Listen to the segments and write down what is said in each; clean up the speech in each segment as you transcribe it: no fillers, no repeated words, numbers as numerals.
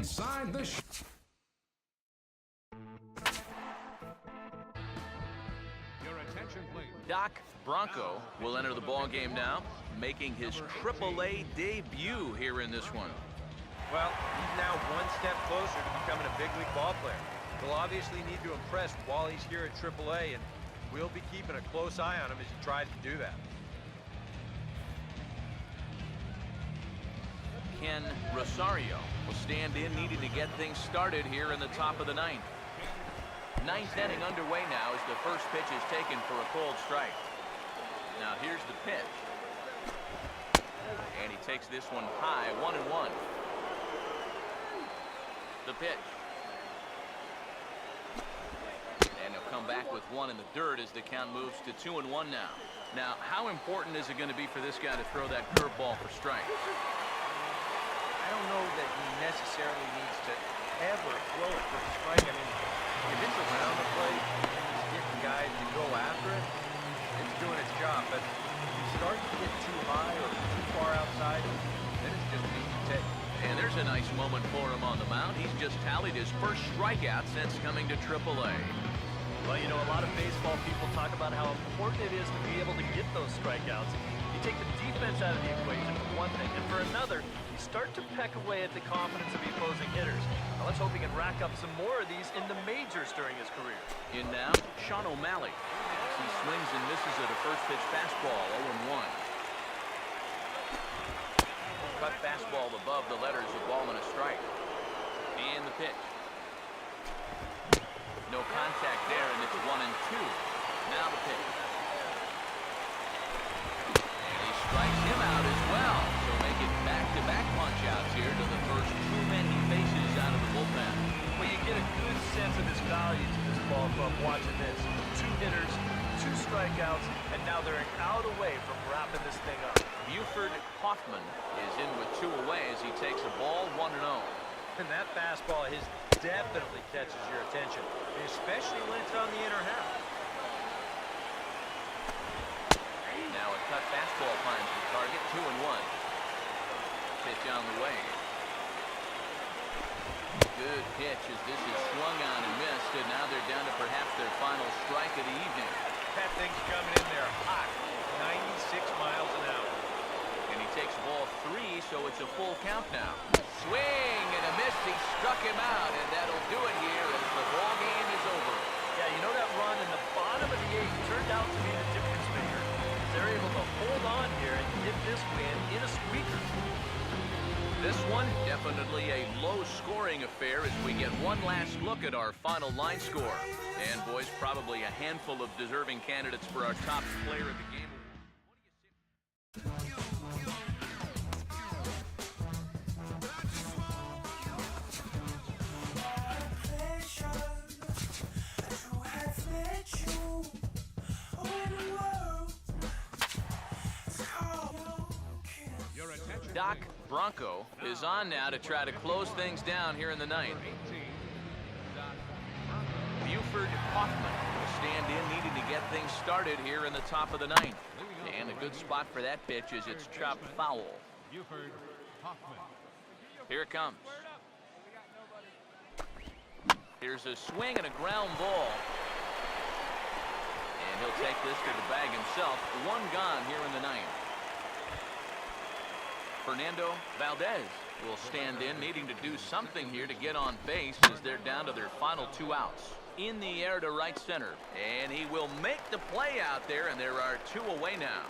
inside the Your attention, please. Doc Bronco will enter the ball game now, making his AAA debut here in this one. Well, he's now one step closer to becoming a big league ball player. He'll obviously need to impress while he's here at AAA, and we'll be keeping a close eye on him as he tries to do that. Ken Rosario will stand in, needing to get things started here in the top of the ninth. Ninth inning underway now as the first pitch is taken for a cold strike. Now here's the pitch. And he takes this one high, 1-1. The pitch. And he'll come back with one in the dirt as the count moves to 2-1 now. Now, how important is it going to be for this guy to throw that curveball for strikes? I don't know that he necessarily needs to ever throw it for a strike. I mean, if it's around the plate and he's getting guys to go after it, it's doing its job. But if you start to get too high or too far outside, then it's just an easy take. And there's a nice moment for him on the mound. He's just tallied his first strikeout since coming to AAA. Well, you know, a lot of baseball people talk about how important it is to be able to get those strikeouts. You take the defense out of the equation for one thing, and for another, you start to peck away at the confidence of the opposing hitters. Now let's hope he can rack up some more of these in the majors during his career. In now, Sean O'Malley. As he swings and misses at a first pitch fastball, 0-1. Cut fastball above the letters, a ball and a strike. And the pitch. No contact there, and it's 1-2. Now the pitch. And he strikes him out as well. So make it back-to-back punch-outs here to the first two men he faces out of the bullpen. Well, you get a good sense of his value to this ball club watching this. Two hitters, two strikeouts, and now they're an out away from wrapping this thing up. Buford Hoffman is in with two away as he takes a ball, 1-0. And that fastball of his definitely catches your attention, especially when it's on the inner half. Now a cut fastball finds the target, 2-1. Pitch on the way. Good pitch as this is swung on and missed, and now they're down to perhaps their final strike of the evening. That thing's coming in there hot, 96 miles an hour. And he takes ball 3, so it's a full count now. Swing and a miss. He struck him out, and that'll do it here as the ball game is over. Yeah, you know that run in the bottom of the 8th turned out to be the difference maker. They're able to hold on here and get this win in a squeaker. This one, definitely a low-scoring affair as we get one last look at our final line score. And, boys, probably a handful of deserving candidates for our top player of the game. Doc Bronco is on now to try to close things down here in the ninth. Buford Hoffman will stand in, needing to get things started here in the top of the ninth. And a good spot for that pitch as it's chopped foul. Here it comes. Here's a swing and a ground ball. And he'll take this to the bag himself. One gone here in the ninth. Fernando Valdez will stand in, needing to do something here to get on base as they're down to their final 2 outs. In the air to right center, and he will make the play out there, and there are 2 away now.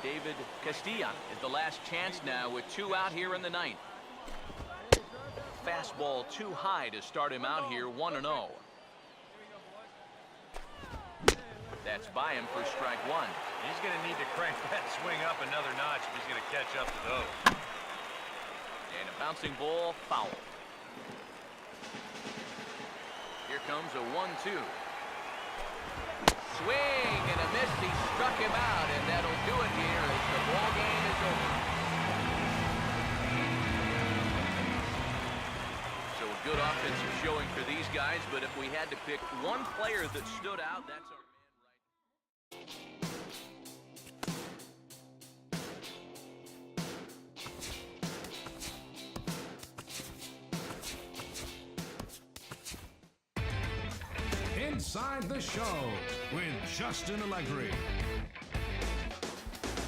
David Castilla is the last chance now with 2 out here in the ninth. Fastball too high to start him out here, 1-0. That's by him for strike 1. He's going to need to crank that swing up another notch if he's going to catch up to those. And a bouncing ball, foul. Here comes a 1-2. Swing and a miss. He struck him out, and that'll do it here as the ball game is over. So a good offensive showing for these guys, but if we had to pick one player that stood out, that's our man right Inside the Show with Justin Allegri.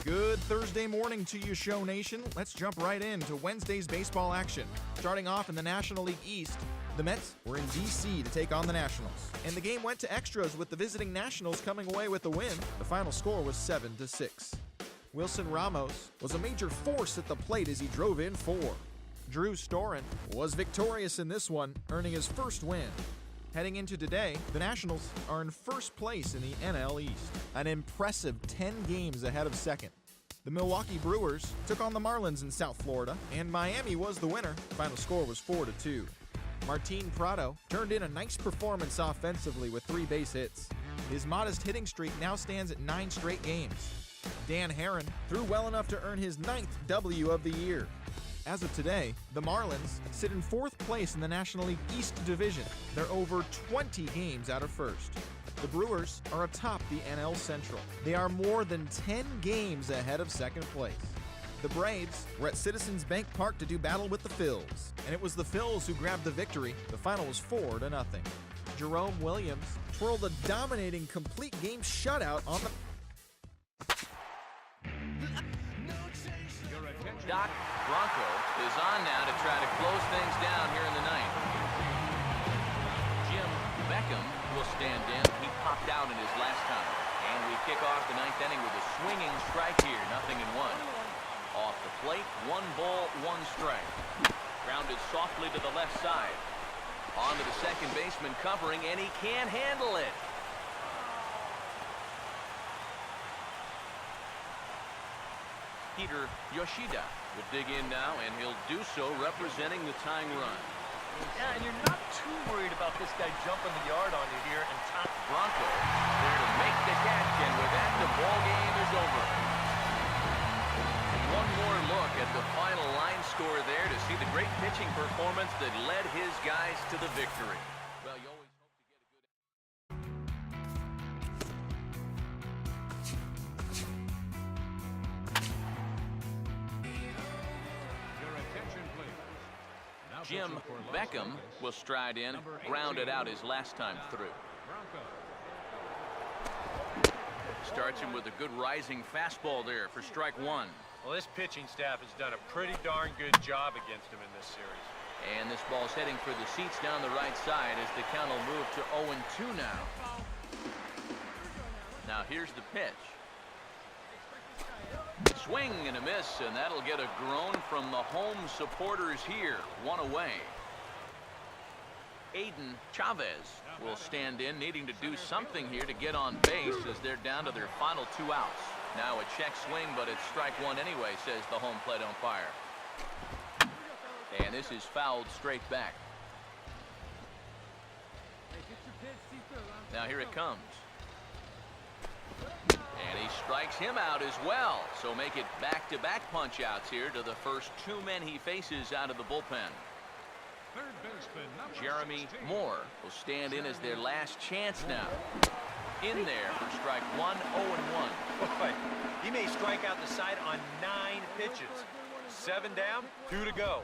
Good Thursday morning to you, Show Nation. Let's jump right into Wednesday's baseball action. Starting off in the National League East, the Mets were in D.C. to take on the Nationals, and the game went to extras with the visiting Nationals coming away with the win. The final score was 7-6. Wilson Ramos was a major force at the plate as he drove in 4. Drew Storen was victorious in this one, earning his first win. Heading into today, the Nationals are in first place in the NL East, an impressive 10 games ahead of second. The Milwaukee Brewers took on the Marlins in South Florida, and Miami was the winner. Final score was 4-2. Martin Prado turned in a nice performance offensively with 3 base hits. His modest hitting streak now stands at 9 straight games. Dan Herron threw well enough to earn his 9th W of the year. As of today, the Marlins sit in 4th place in the National League East Division. They're over 20 games out of first. The Brewers are atop the NL Central. They are more than 10 games ahead of second place. The Braves were at Citizens Bank Park to do battle with the Phils, and it was the Phils who grabbed the victory. The final was 4-0. Jerome Williams twirled a dominating complete game shutout on the Doc Bronco is on now to try to close things down here in the ninth. Jim Beckham will stand in. He popped out in his last time. And we kick off the ninth inning with a swinging strike here, 0-1. Off the plate, 1 ball, 1 strike. Grounded softly to the left side. On to the second baseman covering, and he can't handle it. Peter Yoshida will dig in now, and he'll do so representing the tying run. Yeah, and you're not too worried about this guy jumping the yard on you here and top. Bronco there to make the catch, and with that, the ball game is over. One more look at the final line score there to see the great pitching performance that led his guys to the victory. Well, you always hope to get a good... Your attention, please. Now Jim pitching for Las Beckham Vegas, will stride in, number 18, grounded out his last time through. Bronco. Starts him with a good rising fastball there for strike 1. Well, this pitching staff has done a pretty darn good job against him in this series. And this ball's heading for the seats down the right side as the count will move to 0-2 now. Now here's the pitch. Swing and a miss, and that'll get a groan from the home supporters here. 1 away. Aiden Chavez will stand in, needing to do something here to get on base as they're down to their final 2 outs. Now a check swing, but it's strike 1 anyway, says the home plate umpire. And this is fouled straight back. Now here it comes. And he strikes him out as well. So make it back-to-back punch-outs here to the first 2 men he faces out of the bullpen. Third baseman, number Jeremy 16. Moore will stand in as their last chance now. In there for strike 1, 0-1. Boy, he may strike out the side on 9 pitches. 7 down, 2 to go.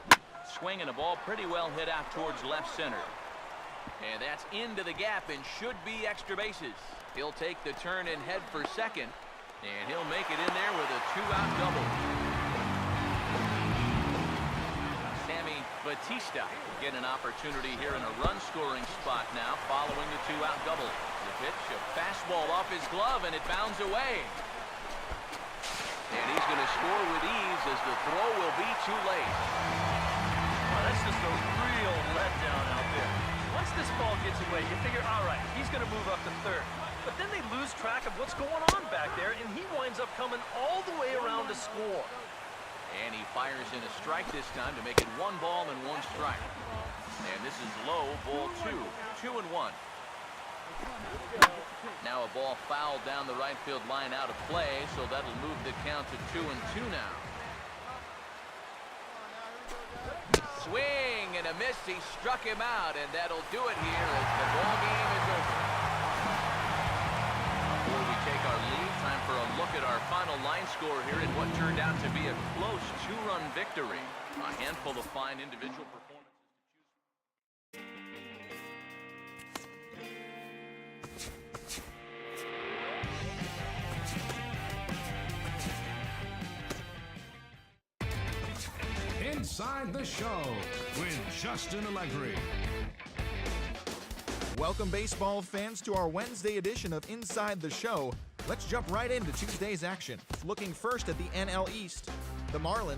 Swinging a ball pretty well hit out towards left center. And that's into the gap and should be extra bases. He'll take the turn and head for second. And he'll make it in there with a 2-out double. Sammy Batista will get an opportunity here in a run-scoring spot now following the 2-out double. The pitch, a fastball off his glove, and it bounds away. And he's going to score with ease as the throw will be too late. Well, that's just a real letdown out there. Once this ball gets away, you figure, all right, he's going to move up to third. But then they lose track of what's going on back there, and he winds up coming all the way around to score. And he fires in a strike this time to make it 1 ball and 1 strike. And this is low, ball 2. 2-1. Now a ball fouled down the right field line out of play, so that'll move the count to 2-2 now. Swing and a miss. He struck him out, and that'll do it here as the ball game is over. Before we take our lead, time for a look at our final line score here in what turned out to be a close 2-run victory. A handful of fine individual performances to choose from. Inside the Show with Justin Allegri. Welcome, baseball fans, to our Wednesday edition of Inside the Show. Let's jump right into Tuesday's action. Looking first at the NL East, the Marlins